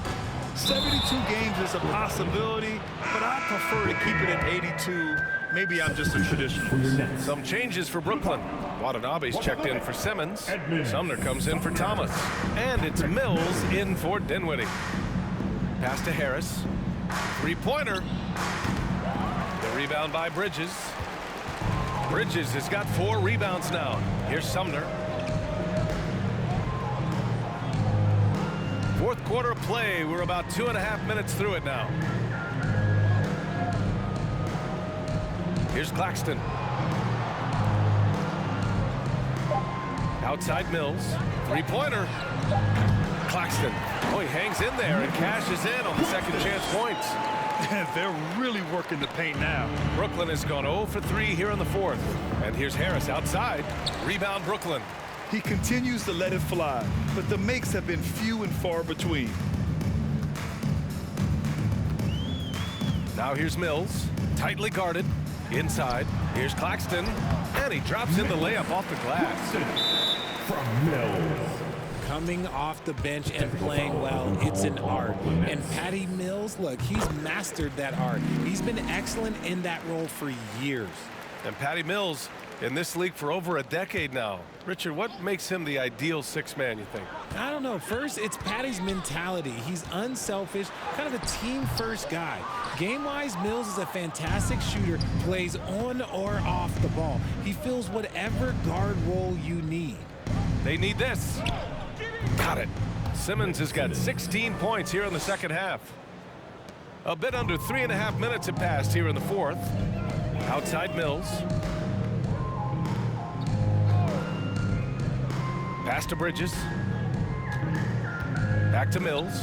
Speaker 1: 72 games is a possibility, but I prefer to keep it at 82 maybe I'm just a traditionalist.
Speaker 2: Some changes for Brooklyn. Watanabe's checked in for Simmons. Sumner comes in for Thomas. And it's Mills in for Dinwiddie. Pass to Harris. Three-pointer. The rebound by Bridges. Bridges has got 4 rebounds now. Here's Sumner. Fourth quarter of play. We're about 2.5 minutes through it now. Here's Claxton. Outside Mills. Three-pointer. Claxton. Oh, he hangs in there and cashes in on the second chance points.
Speaker 1: They're really working the paint now.
Speaker 2: Brooklyn has gone 0 for 3 here in the fourth. And here's Harris outside. Rebound Brooklyn.
Speaker 1: He continues to let it fly, but the makes have been few and far between.
Speaker 2: Now here's Mills. Tightly guarded. Inside. Here's Claxton. And he drops in the layup off the glass.
Speaker 3: From Mills. Coming off the bench and playing well, it's an art. And Patty Mills, look, he's mastered that art. He's been excellent in that role for years.
Speaker 2: And Patty Mills in this league for over a decade now. Richard, what makes him the ideal six-man, you think?
Speaker 3: I don't know. First, it's Patty's mentality. He's unselfish, kind of a team-first guy. Game-wise, Mills is a fantastic shooter, plays on or off the ball. He fills whatever guard role you need.
Speaker 2: They need this. Got it. Simmons has got 16 points here in the second half. A bit under 3.5 minutes have passed here in the fourth. Outside Mills. Pass to Bridges. Back to Mills.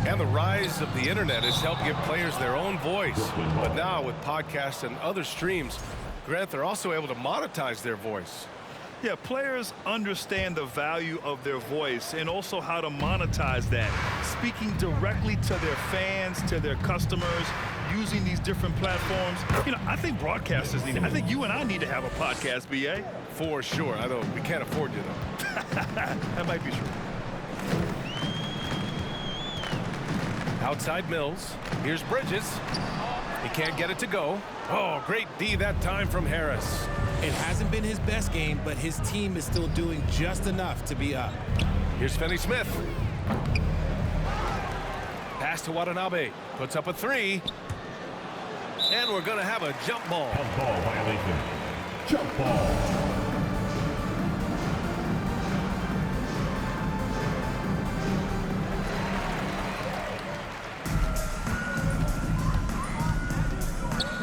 Speaker 2: And the rise of the internet has helped give players their own voice. But now with podcasts and other streams, Grant, they're also able to monetize their voice.
Speaker 1: Yeah, players understand the value of their voice and also how to monetize that. Speaking directly to their fans, to their customers, using these different platforms. You know, I think broadcasters need it. I think you and I need to have a podcast, BA.
Speaker 2: For sure. I know we can't afford you, though.
Speaker 1: That might be true.
Speaker 2: Outside Mills. Here's Bridges. He can't get it to go. Oh, great D that time from Harris.
Speaker 3: It hasn't been his best game, but his team is still doing just enough to be up.
Speaker 2: Here's Finney-Smith. Pass to Watanabe. Puts up a 3. And we're going to have a jump ball.
Speaker 4: Jump ball violation. Jump ball.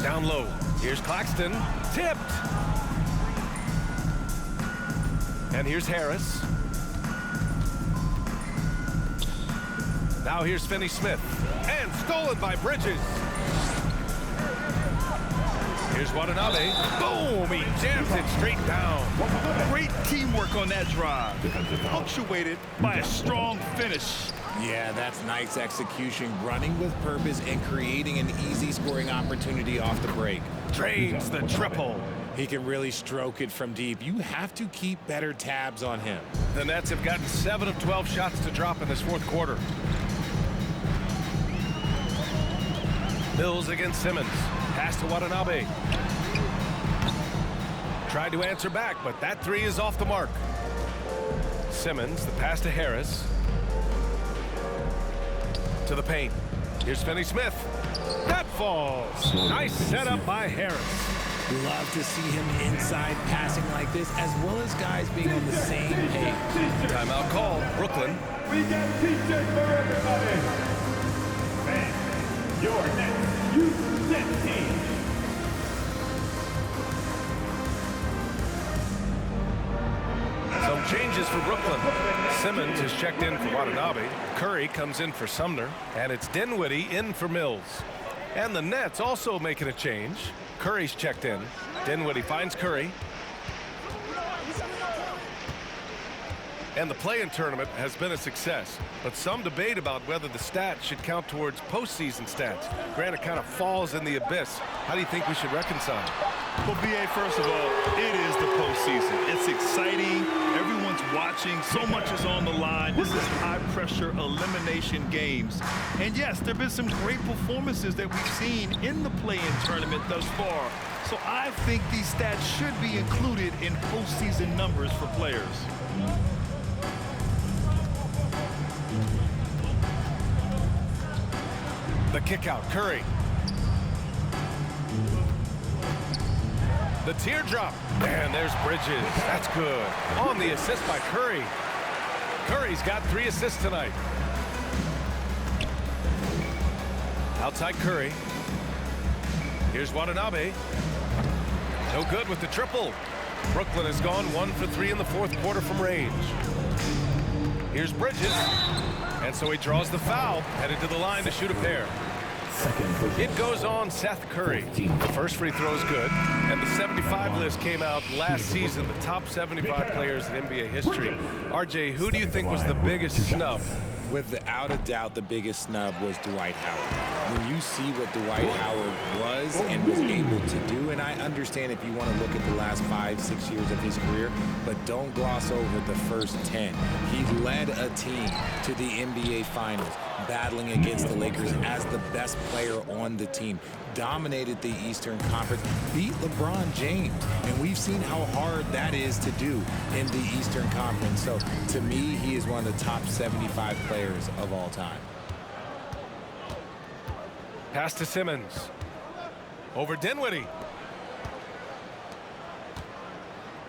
Speaker 2: Down low. Here's Claxton. Tipped. And here's Harris. Now here's Finney-Smith. And stolen by Bridges. Here's Watanabe. Boom! He jams it straight down.
Speaker 1: Great teamwork on that drive. Punctuated by a strong finish.
Speaker 3: Yeah, that's nice execution, running with purpose and creating an easy scoring opportunity off the break.
Speaker 2: Drains the triple.
Speaker 3: He can really stroke it from deep. You have to keep better tabs on him.
Speaker 2: The Nets have gotten 7 of 12 shots to drop in this fourth quarter. Mills against Simmons. Pass to Watanabe. Tried to answer back, but that 3 is off the mark. Simmons, the pass to Harris. To the paint. Here's Finney-Smith. That falls. Nice setup by Harris.
Speaker 3: Love to see him inside passing like this, as well as guys being on the same page.
Speaker 2: Timeout call. Brooklyn.
Speaker 4: We got t-shirts for everybody. And your next youth net team.
Speaker 2: Some changes for Brooklyn. Simmons is checked in for Watanabe. Curry comes in for Sumner. And it's Dinwiddie in for Mills. And the Nets also making a change. Curry's checked in. Dinwiddie finds Curry. And the play-in tournament has been a success, but some debate about whether the stats should count towards postseason stats. Grant, it kind of falls in the abyss. How do you think we should reconcile?
Speaker 1: Well, BA, first of all, it is the postseason. It's exciting. Everyone's watching. So much is on the line. This is high-pressure elimination games. And yes, there have been some great performances that we've seen in the play-in tournament thus far. So I think these stats should be included in postseason numbers for players.
Speaker 2: The kick out, Curry. The teardrop. And there's Bridges. That's good. On the assist by Curry. Curry's got 3 assists tonight. Outside Curry. Here's Watanabe. No good with the triple. Brooklyn has gone 1 for 3 in the fourth quarter from range. Here's Bridges. And so he draws the foul, headed to the line to shoot a pair. It goes on Seth Curry. The first free throw is good, and the 75 list came out last season, the top 75 players in NBA history. RJ, who do you think was the biggest snub?
Speaker 3: Without a doubt, the biggest snub was Dwight Howard. When you see what Dwight Howard was and was able to do, and I understand if you want to look at the last 5-6 years of his career, but don't gloss over the first 10. He led a team to the NBA Finals, battling against the Lakers as the best player on the team, dominated the Eastern Conference, beat LeBron James, and we've seen how hard that is to do in the Eastern Conference. So to me, he is one of the top 75 players of all time.
Speaker 2: Pass to Simmons. Over Dinwiddie.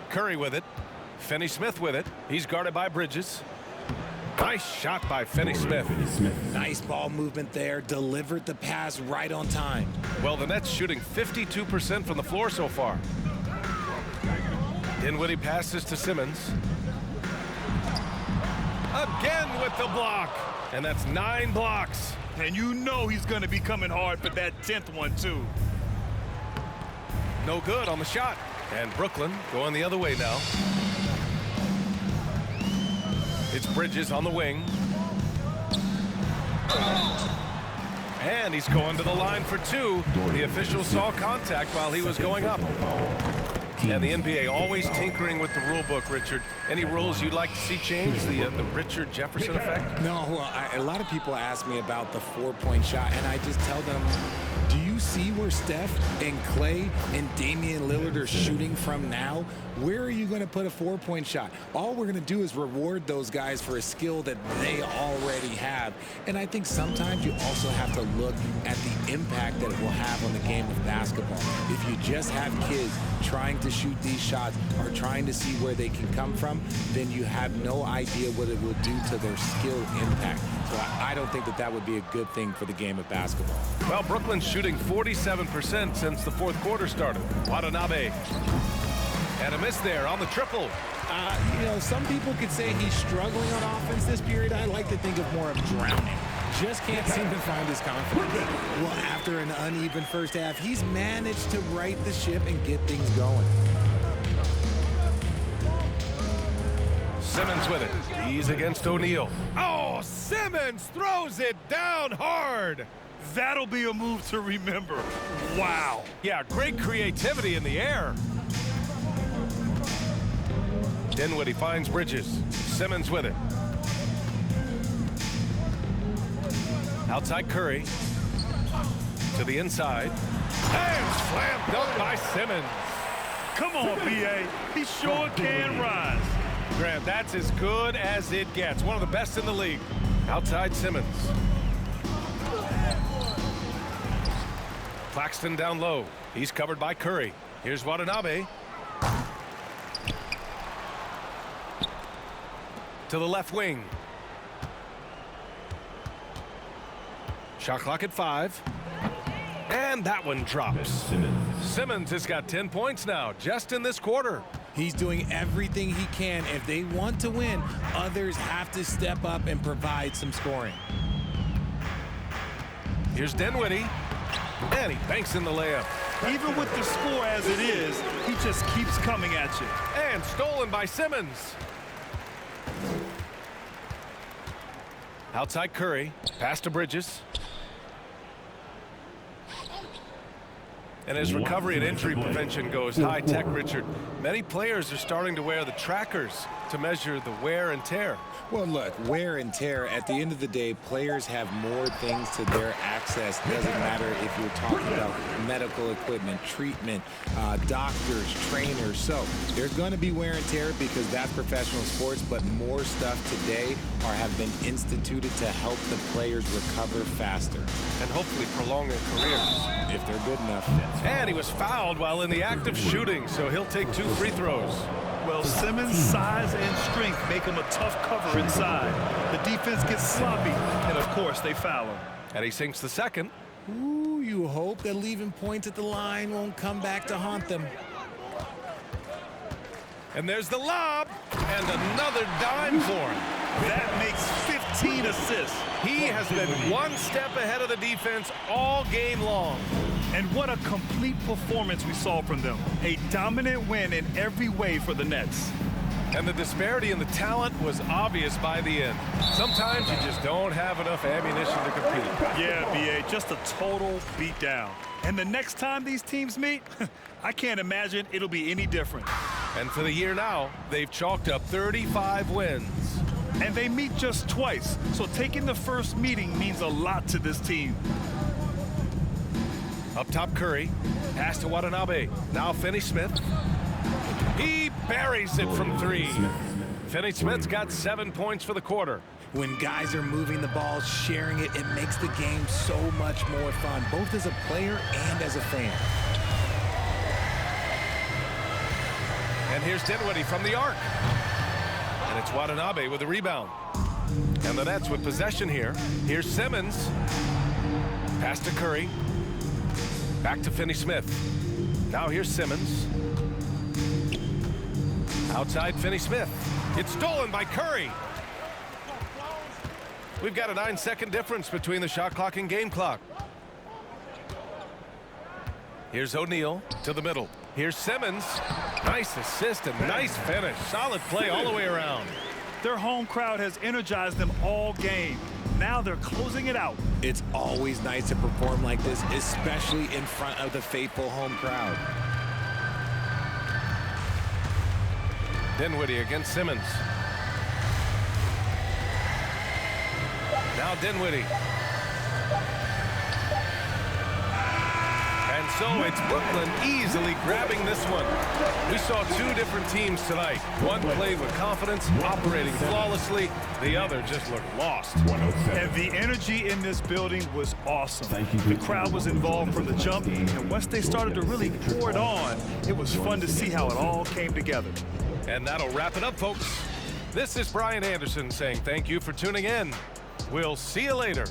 Speaker 2: Curry with it. Finney-Smith with it. He's guarded by Bridges. Nice shot by Finney-Smith.
Speaker 3: Nice ball movement there. Delivered the pass right on time.
Speaker 2: Well, the Nets shooting 52% from the floor so far. Dinwiddie passes to Simmons. Again with the block. And that's 9 blocks.
Speaker 1: And you know he's going to be coming hard for that 10th one, too.
Speaker 2: No good on the shot. And Brooklyn going the other way now. It's Bridges on the wing. And he's going to the line for 2. The official saw contact while he was going up. And the NBA always tinkering with the rule book, Richard. Any rules you'd like to see change? The Richard Jefferson effect?
Speaker 3: No, well, a lot of people ask me about the 4-point shot, and I just tell them, do you see where Steph and Clay and Damian Lillard are shooting from now? Where are you going to put a 4-point shot? All we're going to do is reward those guys for a skill that they already have. And I think sometimes you also have to look at the impact that it will have on the game of basketball. If you just have kids trying to shoot these shots or trying to see where they can come from, then you have no idea what it will do to their skill impact. So I don't think that would be a good thing for the game of basketball.
Speaker 2: Well, Brooklyn's shooting 47% since the fourth quarter started. Watanabe. And a miss there on the triple.
Speaker 3: You know, some people could say he's struggling on offense this period. I like to think of more of drowning. Just can't seem to find his confidence. Well, after an uneven first half, he's managed to right the ship and get things going.
Speaker 2: Simmons with it. He's against O'Neal. Oh, Simmons throws it down hard.
Speaker 1: That'll be a move to remember. Wow.
Speaker 2: Yeah, great creativity in the air. Dinwiddie finds Bridges. Simmons with it. Outside Curry. To the inside. And slam dunk by Simmons.
Speaker 1: Come on, B.A. He sure can rise.
Speaker 2: Grant, that's as good as it gets. One of the best in the league. Outside Simmons. Claxton down low. He's covered by Curry. Here's Watanabe. To the left wing. Shot clock at 5. And that one drops. Simmons has got 10 points now, just in this quarter.
Speaker 3: He's doing everything he can. If they want to win, others have to step up and provide some scoring.
Speaker 2: Here's Dinwiddie. And he banks in the layup.
Speaker 1: Even with the score as it is, he just keeps coming at you.
Speaker 2: And stolen by Simmons. Outside Curry. Pass to Bridges. And as recovery and injury prevention goes high-tech, Richard, many players are starting to wear the trackers to measure the wear and tear?
Speaker 3: Well, look, wear and tear, at the end of the day, players have more things to their access. Doesn't matter if you're talking about medical equipment, treatment, doctors, trainers. So there's going to be wear and tear because that's professional sports, but more stuff today have been instituted to help the players recover faster.
Speaker 2: And hopefully prolong their careers.
Speaker 3: If they're good enough.
Speaker 2: And he was fouled while in the act of shooting, so he'll take 2 free throws.
Speaker 1: Well, Simmons' size and strength make him a tough cover inside. The defense gets sloppy, and of course, they foul him.
Speaker 2: And he sinks the second.
Speaker 3: Ooh, you hope that leaving points at the line won't come back to haunt them.
Speaker 2: And there's the lob, and another dime for him.
Speaker 1: That makes 15 assists.
Speaker 2: He has been one step ahead of the defense all game long.
Speaker 1: And what a complete performance we saw from them. A dominant win in every way for the Nets.
Speaker 2: And the disparity in the talent was obvious by the end. Sometimes you just don't have enough ammunition to compete.
Speaker 1: Yeah, B.A., just a total beatdown. And the next time these teams meet, I can't imagine it'll be any different.
Speaker 2: And for the year now, they've chalked up 35 wins.
Speaker 1: And they meet just twice, so taking the first meeting means a lot to this team.
Speaker 2: Up top, Curry. Pass to Watanabe. Now Finney-Smith. He buries it from 3. Finney-Smith's got 7 points for the quarter.
Speaker 3: When guys are moving the ball, sharing it, it makes the game so much more fun, both as a player and as a fan.
Speaker 2: And here's Dinwiddie from the arc. And it's Watanabe with the rebound. And the Nets with possession here. Here's Simmons. Pass to Curry. Back to Finney-Smith. Now here's Simmons. Outside Finney-Smith. It's stolen by Curry. We've got a 9-second difference between the shot clock and game clock. Here's O'Neal to the middle. Here's Simmons. Nice assist and nice finish. Solid play all the way around.
Speaker 1: Their home crowd has energized them all game. Now they're closing it out.
Speaker 3: It's always nice to perform like this, especially in front of the faithful home crowd.
Speaker 2: Dinwiddie against Simmons. Now Dinwiddie. And so it's Brooklyn easily grabbing this one. We saw 2 different teams tonight. One played with confidence, operating flawlessly. The other just looked lost.
Speaker 1: And the energy in this building was awesome. The crowd was involved from the jump, and once they started to really pour it on, it was fun to see how it all came together.
Speaker 2: And that'll wrap it up, folks. This is Brian Anderson saying thank you for tuning in. We'll see you later.